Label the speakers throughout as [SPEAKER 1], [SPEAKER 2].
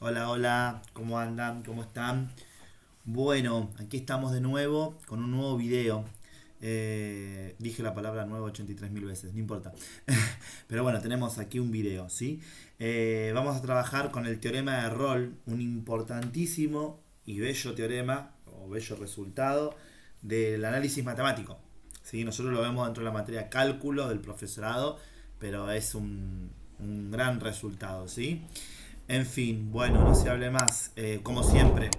[SPEAKER 1] Hola, hola, ¿cómo andan? ¿Cómo están? Bueno, aquí estamos de nuevo con un nuevo video. Dije la palabra nuevo 83.000 veces, no importa. Pero bueno, tenemos aquí un video, ¿sí? Vamos a trabajar con el teorema de Rolle, un importantísimo y bello teorema, o bello resultado, del análisis matemático. ¿Sí? Nosotros lo vemos dentro de la materia cálculo del profesorado, pero es un gran resultado, ¿sí? En fin, bueno, no se hable más. Como siempre,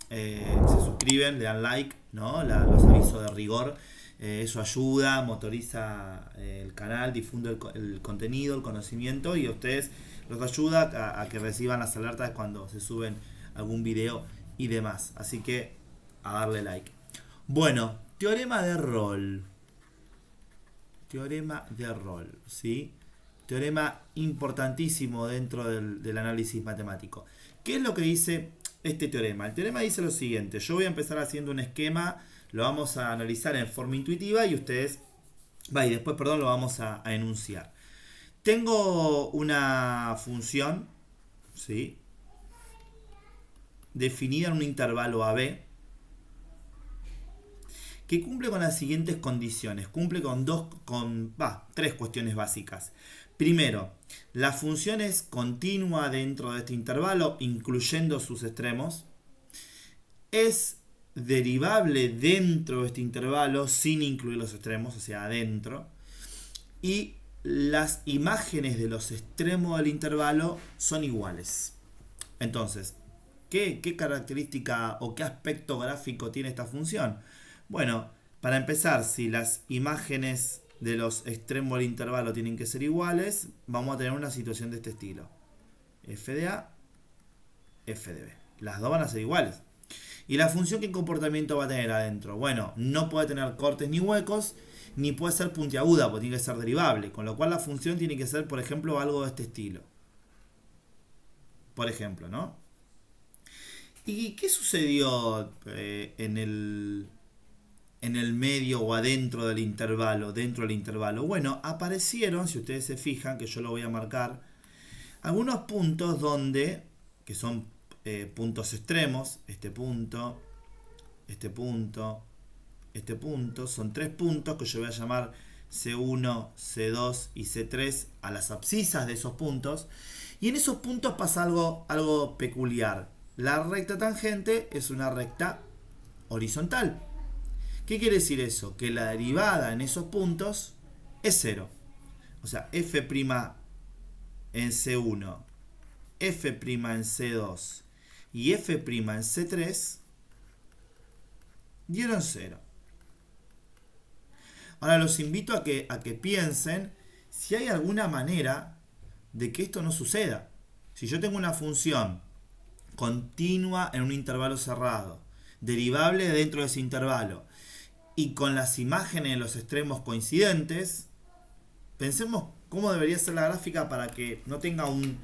[SPEAKER 1] se suscriben, le dan like, ¿no? Los avisos de rigor. Eso ayuda, motoriza el canal, difunde el contenido, el conocimiento y a ustedes los ayuda a que reciban las alertas cuando se suben algún video y demás. Así que a darle like. Bueno, teorema de Rolle. Teorema de Rolle, ¿sí? Teorema importantísimo dentro del análisis matemático. ¿Qué es lo que dice este teorema? El teorema dice lo siguiente. Yo voy a empezar haciendo un esquema, lo vamos a analizar en forma intuitiva y ustedes, y después, perdón, lo vamos a enunciar. Tengo una función, ¿sí? Definida en un intervalo AB que cumple con las siguientes condiciones. Cumple con tres cuestiones básicas. Primero, la función es continua dentro de este intervalo, incluyendo sus extremos. Es derivable dentro de este intervalo sin incluir los extremos, o sea, adentro. Y las imágenes de los extremos del intervalo son iguales. Entonces, ¿qué característica o qué aspecto gráfico tiene esta función? Bueno, para empezar, si las imágenes de los extremos del intervalo tienen que ser iguales, vamos a tener una situación de este estilo. F de A, F de B. Las dos van a ser iguales. ¿Y la función qué comportamiento va a tener adentro? Bueno, no puede tener cortes ni huecos, ni puede ser puntiaguda, porque tiene que ser derivable. Con lo cual la función tiene que ser, por ejemplo, algo de este estilo. Por ejemplo, ¿no? ¿Y qué sucedió en el medio o adentro del intervalo, dentro del intervalo? Bueno, aparecieron, si ustedes se fijan, que yo lo voy a marcar, algunos puntos donde, que son puntos extremos, este punto, este punto, este punto, son tres puntos que yo voy a llamar C1, C2 y C3 a las abscisas de esos puntos. Y en esos puntos pasa algo peculiar. La recta tangente es una recta horizontal. ¿Qué quiere decir eso? Que la derivada en esos puntos es cero. O sea, f' en C1, f' en C2 y f' en C3 dieron cero. Ahora los invito a que piensen si hay alguna manera de que esto no suceda. Si yo tengo una función continua en un intervalo cerrado, derivable dentro de ese intervalo, y con las imágenes en los extremos coincidentes, pensemos cómo debería ser la gráfica para que no tenga un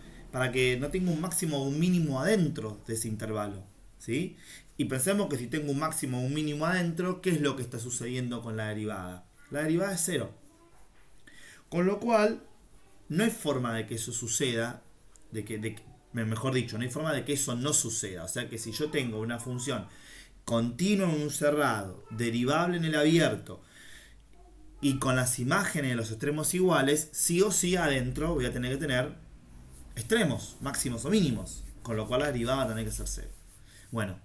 [SPEAKER 1] máximo o un mínimo adentro de ese intervalo, ¿sí? Y pensemos que si tengo un máximo o un mínimo adentro, ¿qué es lo que está sucediendo con la derivada? La derivada es cero. Con lo cual, no hay forma de que eso suceda, mejor dicho, no hay forma de que eso no suceda. O sea que si yo tengo una función continua en un cerrado, derivable en el abierto, y con las imágenes de los extremos iguales, sí o sí adentro voy a tener que tener extremos, máximos o mínimos. Con lo cual la derivada va a tener que ser cero. Bueno,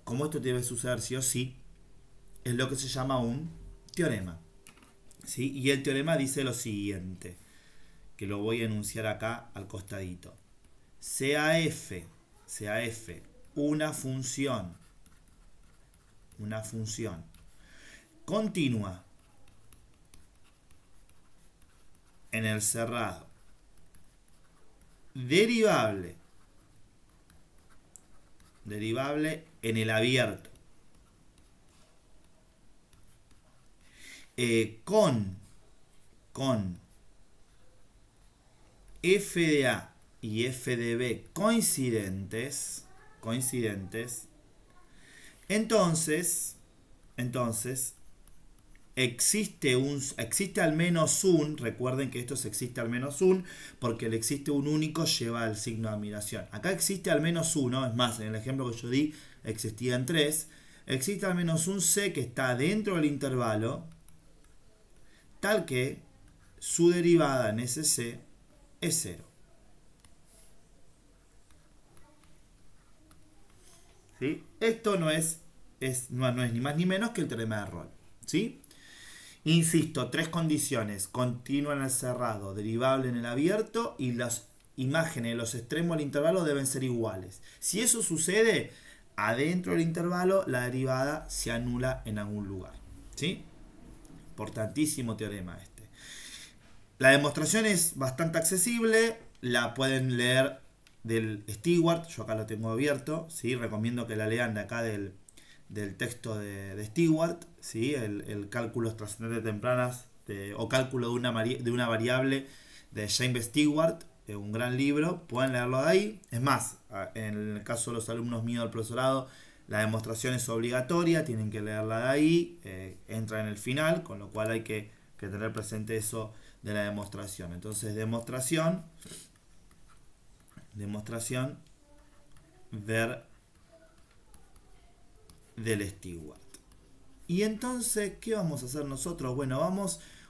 [SPEAKER 1] como esto debe suceder sí o sí, es lo que se llama un teorema. ¿Sí? Y el teorema dice lo siguiente, que lo voy a enunciar acá al costadito. Sea f una función continua en el cerrado, derivable en el abierto, con f de A y f de B coincidentes, entonces existe al menos un, recuerden que esto es existe al menos un, porque el existe un único lleva el signo de admiración. Acá existe al menos uno, es más, en el ejemplo que yo di existían tres. Existe al menos un c que está dentro del intervalo, tal que su derivada en ese c es 0. ¿Sí? Esto no es ni más ni menos que el teorema de Rolle. ¿Sí? Insisto, tres condiciones: continua en el cerrado, derivable en el abierto, y las imágenes de los extremos del intervalo deben ser iguales. Si eso sucede, adentro del intervalo la derivada se anula en algún lugar. ¿Sí? Importantísimo teorema este. La demostración es bastante accesible, la pueden leer del Stewart, yo acá lo tengo abierto, ¿sí? Recomiendo que la lean de acá del texto de Stewart, ¿sí? El cálculos trascendentes tempranas o cálculo de una variable de James Stewart, un gran libro, pueden leerlo de ahí. Es más, en el caso de los alumnos míos del profesorado, la demostración es obligatoria, tienen que leerla de ahí, entra en el final, con lo cual hay que tener presente eso de la demostración. Entonces, demostración ver del Stewart. Y entonces, ¿qué vamos a hacer nosotros? Bueno,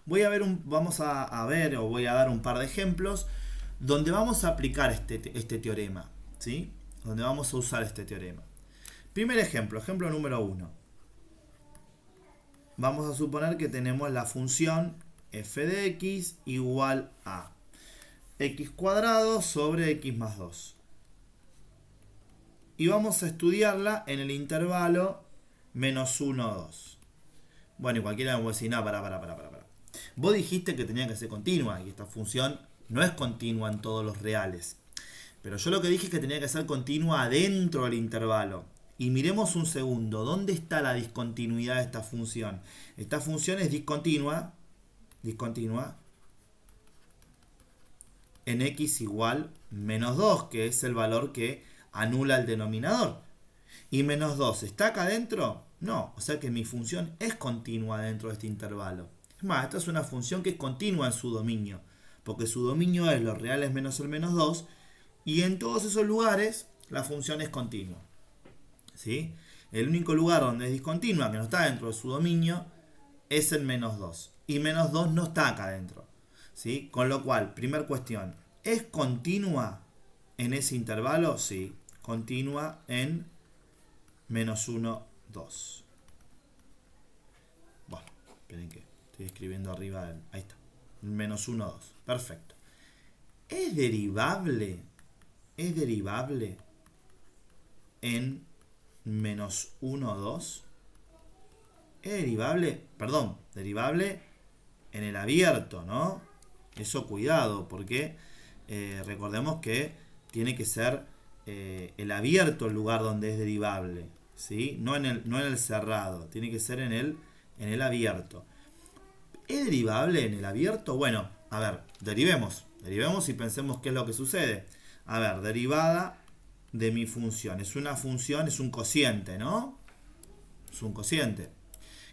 [SPEAKER 1] voy a ver o voy a dar un par de ejemplos donde vamos a aplicar este teorema, ¿sí? Donde vamos a usar este teorema. Primer ejemplo número 1. Vamos a suponer que tenemos la función f de x igual a x cuadrado sobre x más 2. Y vamos a estudiarla en el intervalo menos 1, 2. Bueno, y cualquiera me puede decir, no, para. Vos dijiste que tenía que ser continua, y esta función no es continua en todos los reales. Pero yo lo que dije es que tenía que ser continua dentro del intervalo. Y miremos un segundo, ¿dónde está la discontinuidad de esta función? Esta función es discontinua en x igual menos 2, que es el valor que anula el denominador. ¿Y menos 2 está acá adentro? No, o sea que mi función es continua dentro de este intervalo. Es más, esta es una función que es continua en su dominio, porque su dominio es los reales menos el menos 2, y en todos esos lugares la función es continua. ¿Sí? El único lugar donde es discontinua, que no está dentro de su dominio, es el menos 2. Y menos 2 no está acá adentro. ¿Sí? Con lo cual, primer cuestión, ¿es continua en ese intervalo? Sí, continua en menos 1, 2. Bueno, esperen que estoy escribiendo arriba. Ahí está. Menos 1, 2. Perfecto. ¿Es derivable en menos 1, 2? ¿Es derivable en el abierto, ¿no? Eso cuidado, porque recordemos que tiene que ser el abierto el lugar donde es derivable, ¿sí? No en el cerrado, tiene que ser en el abierto. ¿Es derivable en el abierto? Bueno, a ver, derivemos y pensemos qué es lo que sucede. A ver, derivada de mi función. Es una función, es un cociente, ¿no? Es un cociente.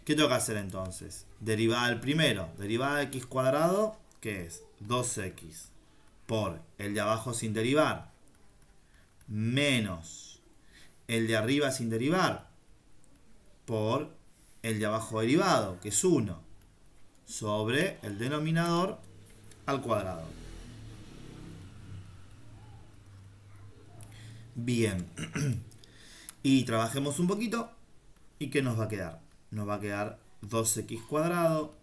[SPEAKER 1] ¿Qué tengo que hacer entonces? Derivada del primero. Derivada de x cuadrado, ¿qué es? 2x por el de abajo sin derivar, menos el de arriba sin derivar, por el de abajo derivado, que es 1, sobre el denominador al cuadrado. Bien. Y trabajemos un poquito. ¿Y qué nos va a quedar? Nos va a quedar 2x cuadrado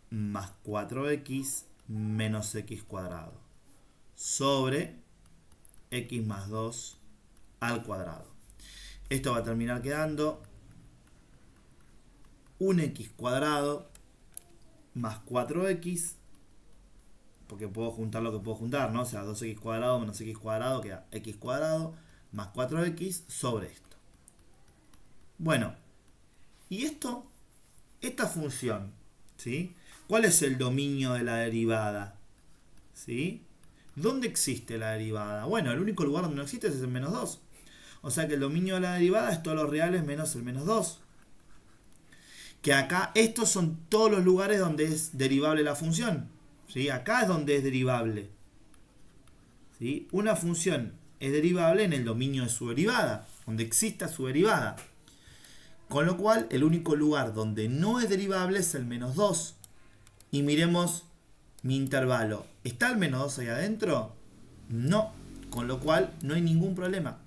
[SPEAKER 1] más 4x menos x cuadrado sobre x más 2 al cuadrado. Esto va a terminar quedando un x cuadrado más 4x, porque puedo juntar lo que puedo juntar, ¿no? O sea, 2x cuadrado menos x cuadrado queda x cuadrado más 4x sobre esto. Bueno, y esta función, ¿sí? ¿Cuál es el dominio de la derivada? ¿Sí? ¿Dónde existe la derivada? Bueno, el único lugar donde no existe es el menos 2. O sea que el dominio de la derivada es todos los reales menos el menos 2. Que acá estos son todos los lugares donde es derivable la función. ¿Sí? Acá es donde es derivable. ¿Sí? Una función es derivable en el dominio de su derivada, donde exista su derivada. Con lo cual, el único lugar donde no es derivable es el menos 2. Y miremos mi intervalo. ¿Está el menos 2 ahí adentro? No. Con lo cual, no hay ningún problema.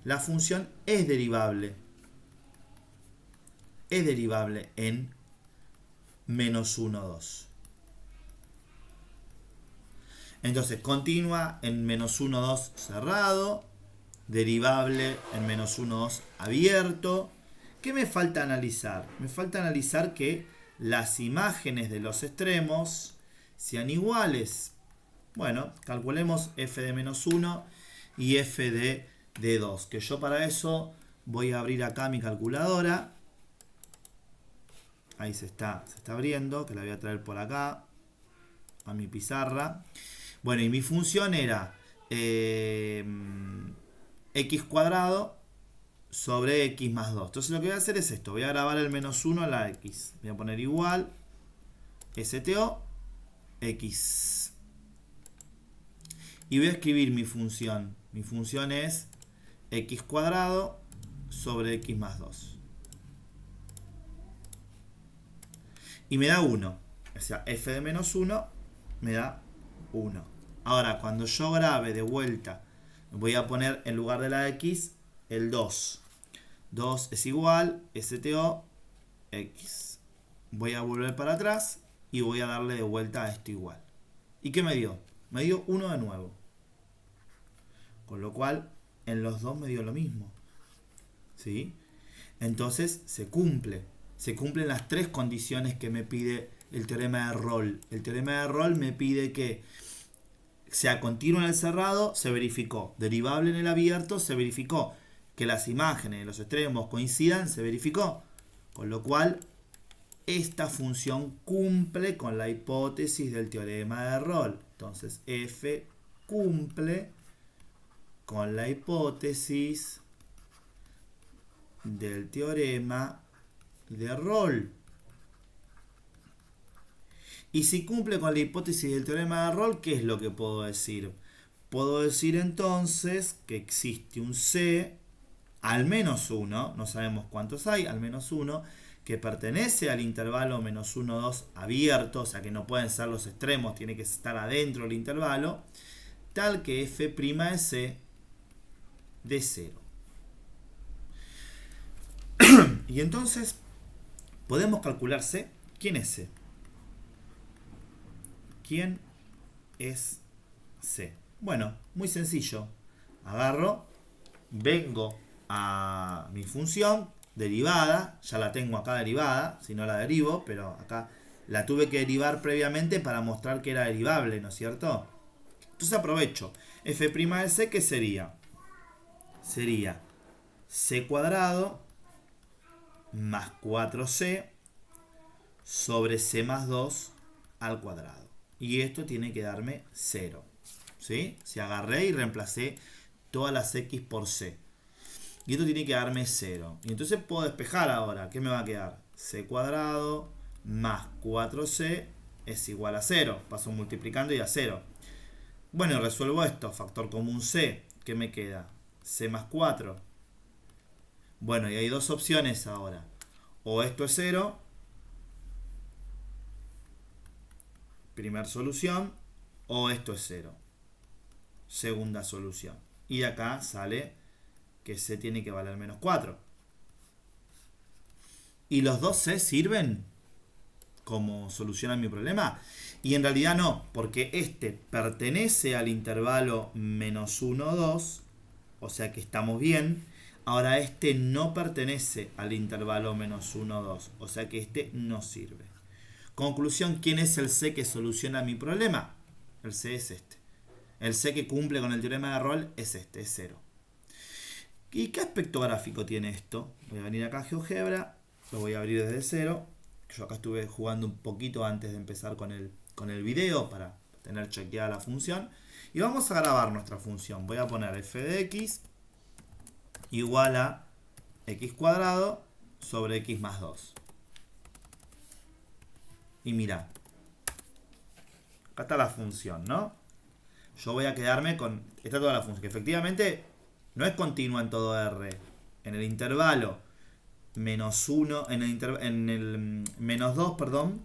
[SPEAKER 1] La función es derivable. Es derivable en menos 1, 2. Entonces, continua en menos 1, 2 cerrado. Derivable en menos 1, 2 abierto. ¿Qué me falta analizar? Me falta analizar que las imágenes de los extremos sean iguales. Bueno, calculemos f de menos 1 y f de 2. Que yo para eso voy a abrir acá mi calculadora. Ahí se está abriendo, que la voy a traer por acá a mi pizarra. Bueno, y mi función era x cuadrado sobre x más 2. Entonces lo que voy a hacer es esto. Voy a grabar el menos 1 a la x. Voy a poner igual STO x. Y voy a escribir mi función. Mi función es x cuadrado sobre x más 2. Y me da 1. O sea, f de menos 1 me da 1. Ahora, cuando yo grabe de vuelta, voy a poner en lugar de la x el 2. 2 es igual STO x. Voy a volver para atrás y voy a darle de vuelta a esto igual. ¿Y qué me dio? Me dio 1 de nuevo. Con lo cual, en los dos me dio lo mismo. ¿Sí? Entonces, se cumple. Se cumplen las tres condiciones que me pide el teorema de Rolle. El teorema de Rolle me pide que sea continuo en el cerrado, se verificó. Derivable en el abierto, se verificó. Que las imágenes de los extremos coincidan, se verificó. Con lo cual, esta función cumple con la hipótesis del teorema de Rolle. Entonces, f cumple con la hipótesis del teorema de Rolle. Y si cumple con la hipótesis del teorema de Rolle, ¿qué es lo que puedo decir? Puedo decir entonces que existe un C al menos 1, no sabemos cuántos hay, al menos 1, que pertenece al intervalo menos 1, 2 abierto, o sea que no pueden ser los extremos, tiene que estar adentro del intervalo, tal que f' de C de 0. Y entonces podemos calcular C. ¿Quién es C? ¿Quién es C? Bueno, muy sencillo. Agarro, vengo a mi función derivada, ya la tengo acá derivada, si no la derivo, pero acá la tuve que derivar previamente para mostrar que era derivable, ¿no es cierto? Entonces aprovecho. F' de C, ¿qué sería? Sería C cuadrado más 4C sobre C más 2 al cuadrado. Y esto tiene que darme 0. ¿Sí? Si agarré y reemplacé todas las x por c. Y esto tiene que darme 0. Y entonces puedo despejar ahora. ¿Qué me va a quedar? C cuadrado más 4c es igual a 0. Paso multiplicando y a 0. Bueno, resuelvo esto. Factor común c. ¿Qué me queda? C más 4. Bueno, y hay dos opciones ahora. O esto es 0. Primera solución. O esto es 0. Segunda solución. Y de acá sale que C tiene que valer menos 4. ¿Y los dos C sirven como solución a mi problema? Y en realidad no, porque este pertenece al intervalo menos 1, 2, o sea que estamos bien. Ahora este no pertenece al intervalo menos 1, 2, o sea que este no sirve. Conclusión, ¿quién es el C que soluciona mi problema? El C es este. El C que cumple con el teorema de Rolle es este, es 0. ¿Y qué aspecto gráfico tiene esto? Voy a venir acá a GeoGebra, lo voy a abrir desde 0. Yo acá estuve jugando un poquito antes de empezar con el video para tener chequeada la función. Y vamos a grabar nuestra función. Voy a poner f de x igual a x cuadrado sobre x más 2. Y mira, acá está la función, ¿no? Yo voy a quedarme con... Está toda la función, que efectivamente no es continua en todo R. En el intervalo menos 1, en el menos 2, perdón,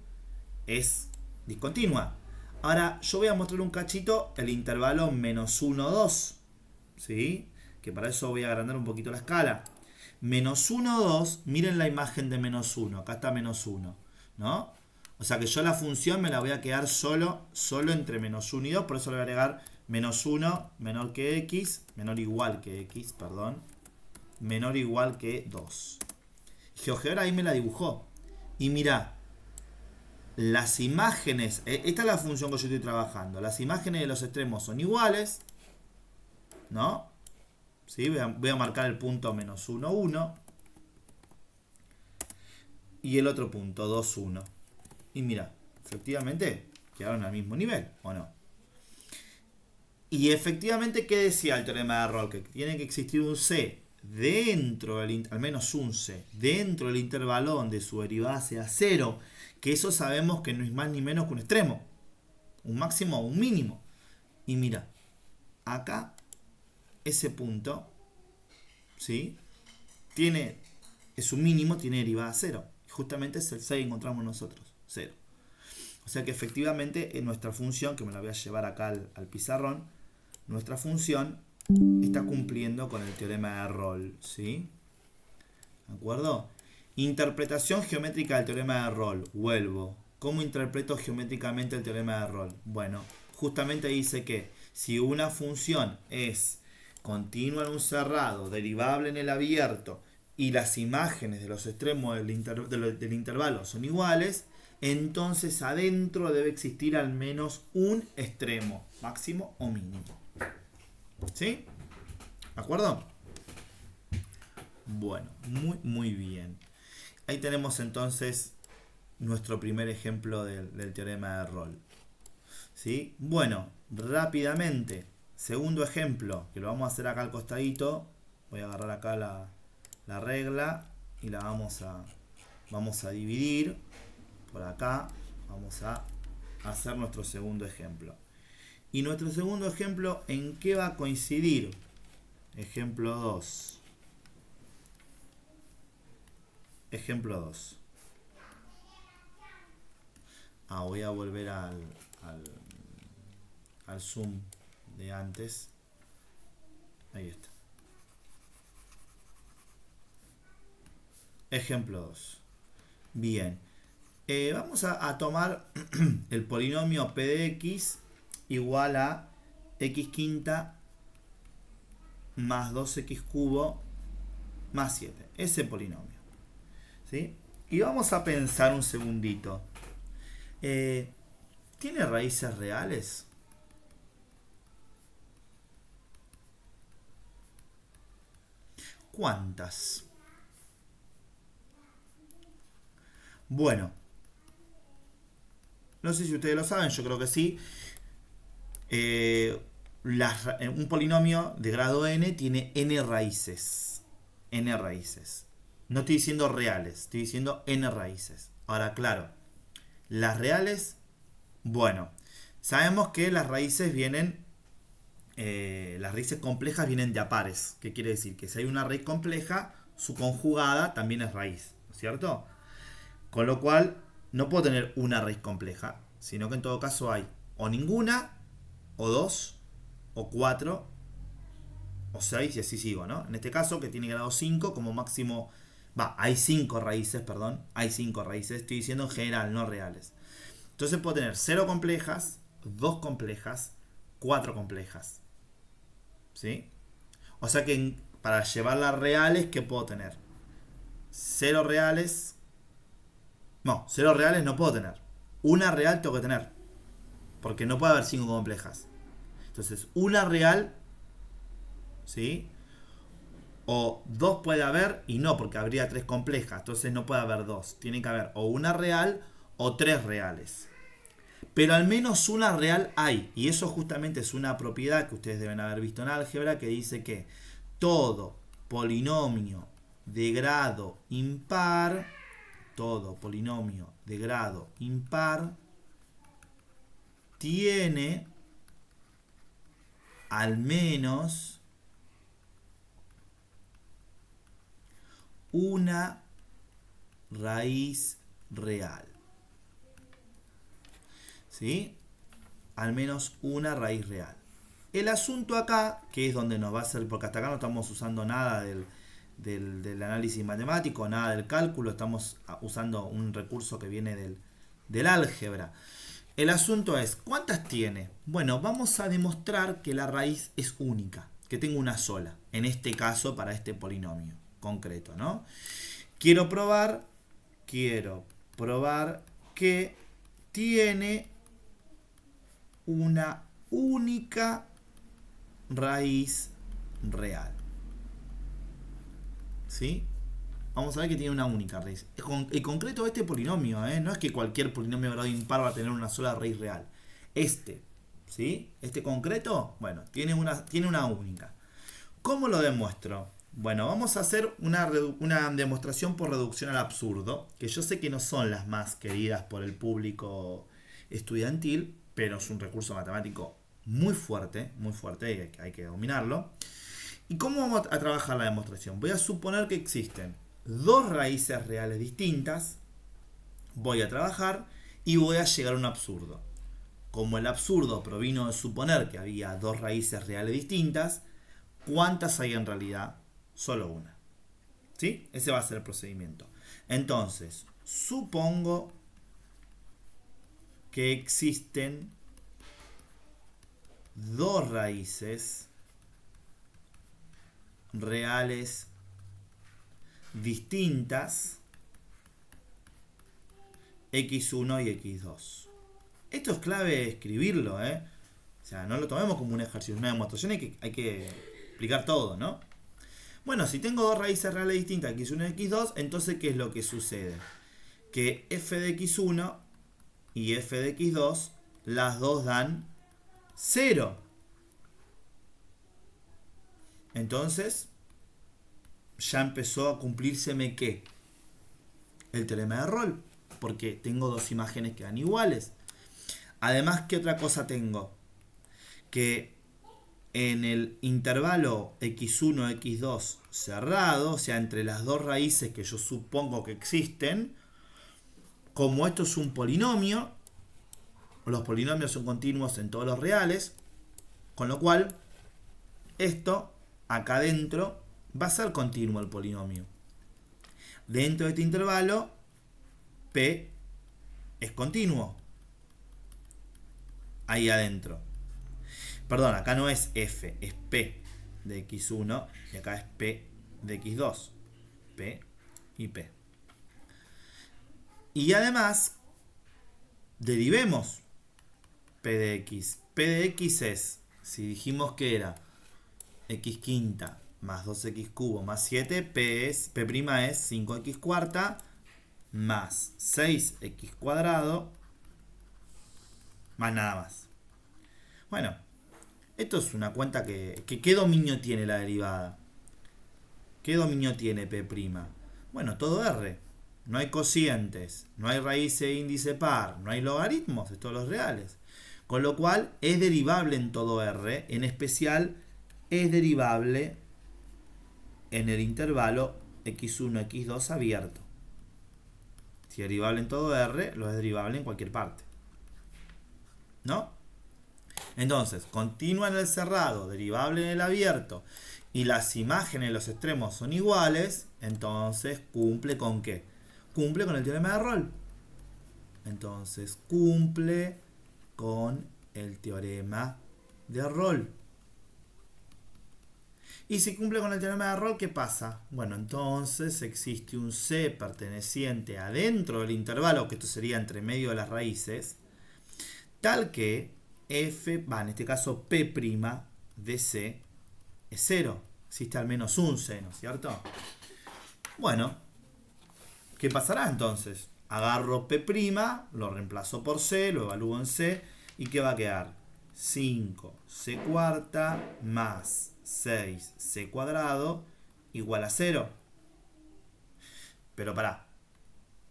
[SPEAKER 1] es discontinua. Ahora yo voy a mostrar un cachito el intervalo menos 1, 2. ¿Sí? Que para eso voy a agrandar un poquito la escala. Menos 1, 2, miren la imagen de menos 1. Acá está menos 1, ¿no? O sea que yo la función me la voy a quedar solo entre menos 1 y 2. Por eso le voy a agregar menos 1 menor que x, menor igual que x, perdón. Menor igual que 2. GeoGebra ahí me la dibujó. Y mira, las imágenes, esta es la función que yo estoy trabajando. Las imágenes de los extremos son iguales, ¿no? ¿Sí? Voy a marcar el punto menos 1, 1. Y el otro punto, 2, 1. Y mira, efectivamente quedaron al mismo nivel, ¿o no? Y efectivamente, ¿qué decía el teorema de Rolle? Que tiene que existir un C dentro del, al menos un C, dentro del intervalo donde su derivada sea 0. Que eso sabemos que no es más ni menos que un extremo. Un máximo o un mínimo. Y mira, acá, ese punto, ¿sí? Es un mínimo, tiene derivada 0. Y justamente es el C que encontramos nosotros, 0. O sea que efectivamente en nuestra función, que me la voy a llevar acá al pizarrón, nuestra función está cumpliendo con el teorema de Rolle, ¿sí? ¿De acuerdo? Interpretación geométrica del teorema de Rolle. Vuelvo. ¿Cómo interpreto geométricamente el teorema de Rolle? Bueno, justamente dice que si una función es continua en un cerrado, derivable en el abierto, y las imágenes de los extremos del intervalo son iguales, entonces adentro debe existir al menos un extremo, máximo o mínimo. ¿Sí? ¿De acuerdo? Bueno, muy bien. Ahí tenemos entonces nuestro primer ejemplo del teorema de Rolle. ¿Sí? Bueno, rápidamente, segundo ejemplo, que lo vamos a hacer acá al costadito. Voy a agarrar acá la regla y la vamos a dividir por acá. Vamos a hacer nuestro segundo ejemplo. Y nuestro segundo ejemplo, ¿en qué va a coincidir? Ejemplo 2. Ejemplo 2. Voy a volver al zoom de antes. Ahí está. Ejemplo 2. Bien. Vamos a tomar el polinomio p de x igual a x quinta más 2x cubo más 7. Ese polinomio. ¿Sí? Y vamos a pensar un segundito. ¿Tiene raíces reales? ¿Cuántas? Bueno, no sé si ustedes lo saben, yo creo que sí. Un polinomio de grado n tiene n raíces. N raíces. No estoy diciendo reales, estoy diciendo n raíces. Ahora, claro, las reales, bueno, sabemos que las raíces vienen, las raíces complejas vienen de a pares. ¿Qué quiere decir? Que si hay una raíz compleja, su conjugada también es raíz, ¿no es cierto? Con lo cual, no puedo tener una raíz compleja, sino que en todo caso hay o ninguna, o 2, o 4, o 6, y así sigo, ¿no? En este caso, que tiene grado 5, como máximo, hay 5 raíces, perdón, hay 5 raíces, estoy diciendo en general, no reales. Entonces puedo tener 0 complejas, 2 complejas, 4 complejas. ¿Sí? O sea que para llevarlas reales, ¿qué puedo tener? 0 reales. No, 0 reales no puedo tener. Una real tengo que tener. Porque no puede haber 5 complejas. Entonces, una real, ¿sí? O 2 puede haber y no, porque habría 3 complejas. Entonces no puede haber 2. Tiene que haber o una real o 3 reales. Pero al menos una real hay. Y eso justamente es una propiedad que ustedes deben haber visto en álgebra, que dice que todo polinomio de grado impar todo polinomio de grado impar tiene al menos una raíz real. ¿Sí? Al menos una raíz real. El asunto acá, que es donde nos va a hacer, porque hasta acá no estamos usando nada del análisis matemático, nada del cálculo, estamos usando un recurso que viene del álgebra. El asunto es, ¿cuántas tiene? Bueno, vamos a demostrar que la raíz es única, que tengo una sola, en este caso para este polinomio concreto, ¿no? Quiero probar que tiene una única raíz real. ¿Sí? Vamos a ver que tiene una única raíz. En concreto este polinomio, no es que cualquier polinomio de grado impar va a tener una sola raíz real. ¿Sí? Este concreto, bueno, tiene una única. ¿Cómo lo demuestro? Bueno, vamos a hacer una demostración por reducción al absurdo, que yo sé que no son las más queridas por el público estudiantil, pero es un recurso matemático muy fuerte y hay que dominarlo. ¿Y cómo vamos a trabajar la demostración? Voy a suponer que existen dos raíces reales distintas, voy a trabajar y voy a llegar a un absurdo. Como el absurdo provino de suponer que había dos raíces reales distintas, ¿cuántas hay en realidad? Solo una. ¿Sí? Ese va a ser el procedimiento. Entonces, supongo que existen dos raíces reales distintas, x1 y x2. Esto es clave escribirlo, O sea, no lo tomemos como un ejercicio, una demostración, hay que explicar todo, ¿no? Bueno, si tengo dos raíces reales distintas, x1 y x2, entonces ¿qué es lo que sucede? Que f de x1 y f de x2, las dos dan 0. Entonces, ya empezó a cumplírseme ¿qué? El teorema de Rolle, porque tengo dos imágenes que dan iguales. Además, ¿qué otra cosa tengo? Que en el intervalo x1, x2 cerrado, o sea, entre las dos raíces que yo supongo que existen, como esto es un polinomio, los polinomios son continuos en todos los reales, con lo cual esto acá adentro va a ser continuo el polinomio. Dentro de este intervalo, P es continuo. Ahí adentro. Perdón, acá no es F, es P de X1 y acá es P de X2. P y P. Y además, derivemos P de X. P de X es, si dijimos que era X quinta más 2X cubo más 7, P es 5X cuarta más 6X cuadrado más nada más. Bueno, esto es una cuenta que ¿qué dominio tiene la derivada? ¿Qué dominio tiene P'? Bueno, todo R. No hay cocientes, no hay raíz e índice par, no hay logaritmos, es todos los reales. Con lo cual es derivable en todo R, en especial es derivable en el intervalo x1, x2 abierto. Si es derivable en todo R, lo es derivable en cualquier parte. ¿No? Entonces, continua en el cerrado, derivable en el abierto, y las imágenes en los extremos son iguales, entonces cumple con ¿qué? Cumple con el teorema de Rolle. Entonces, cumple con el teorema de Rolle. Y si cumple con el teorema de Rolle, ¿qué pasa? Bueno, entonces existe un C perteneciente adentro del intervalo, que esto sería entre medio de las raíces, tal que F, en este caso P' de C es 0. Existe al menos un C, ¿no es cierto? Bueno, ¿qué pasará entonces? Agarro P', lo reemplazo por C, lo evalúo en C, ¿y qué va a quedar? 5C cuarta más 6C cuadrado igual a 0. Pero pará,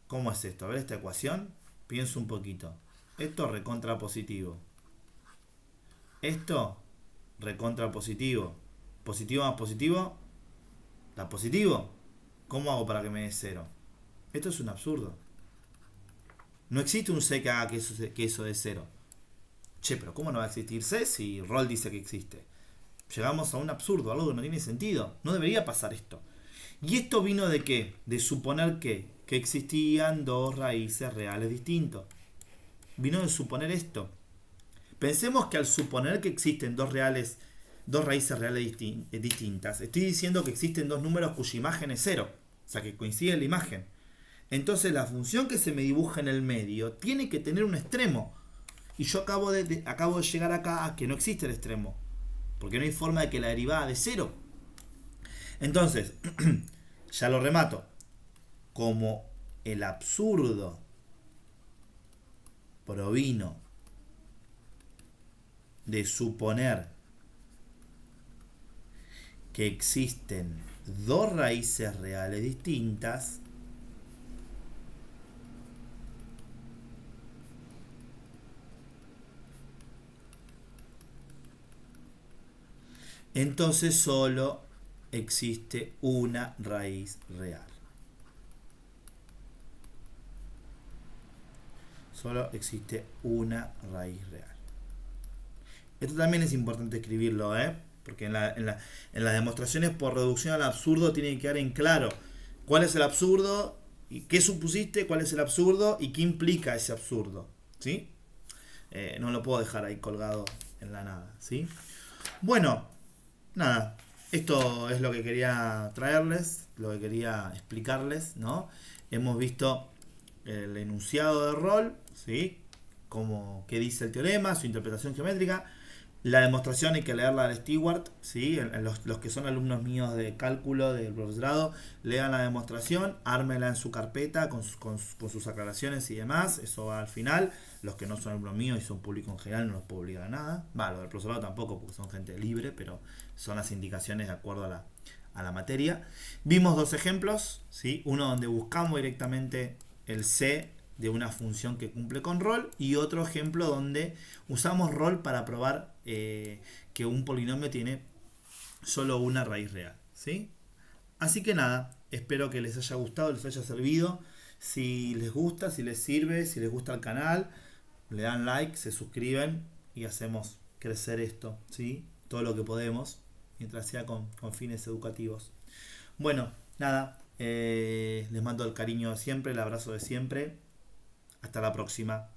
[SPEAKER 1] ¿Cómo es esto? A ver esta ecuación. Pienso un poquito. Esto recontra positivo. Esto recontra positivo. Positivo más positivo. ¿Da positivo? ¿Cómo hago para que me dé 0? Esto es un absurdo. No existe un C que haga que eso dé 0. Che, pero ¿cómo no va a existir C si Roll dice que existe? Llegamos a un absurdo, algo que no tiene sentido. No debería pasar esto. ¿Y esto vino de qué? De suponer que existían dos raíces reales distintos. Vino de suponer esto. Pensemos que al suponer que existen dos raíces reales distintas, estoy diciendo que existen dos números cuya imagen es 0. O sea, que coincide la imagen. Entonces la función que se me dibuja en el medio tiene que tener un extremo. Y yo acabo de llegar acá a que no existe el extremo. Porque no hay forma de que la derivada de 0. Entonces, ya lo remato. Como el absurdo provino de suponer que existen dos raíces reales distintas, entonces solo existe una raíz real. Solo existe una raíz real. Esto también es importante escribirlo, porque en las demostraciones por reducción al absurdo tiene que quedar en claro cuál es el absurdo, y qué supusiste, cuál es el absurdo y qué implica ese absurdo. ¿Sí? No lo puedo dejar ahí colgado en la nada. ¿Sí? Bueno, nada. Esto es lo que quería traerles, lo que quería explicarles, ¿no? Hemos visto el enunciado de Roll, ¿sí? Qué dice el teorema, su interpretación geométrica. La demostración hay que leerla de Stewart, ¿sí? Los que son alumnos míos de cálculo del profesorado, lean la demostración, ármela en su carpeta con sus aclaraciones y demás. Eso va al final. Los que no son alumnos míos y son público en general no los puedo obligar a nada. Los del profesorado tampoco, porque son gente libre, pero son las indicaciones de acuerdo a la materia. Vimos dos ejemplos, ¿sí? Uno donde buscamos directamente el C de una función que cumple con Roll, y otro ejemplo donde usamos Roll para probar que un polinomio tiene solo una raíz real, ¿sí? Así que nada, espero que les haya gustado, les haya servido. Si les gusta, si les sirve, si les gusta el canal, le dan like, se suscriben y hacemos crecer esto, ¿sí? Todo lo que podemos, mientras sea con fines educativos. Bueno, nada, les mando el cariño de siempre, el abrazo de siempre. Hasta la próxima.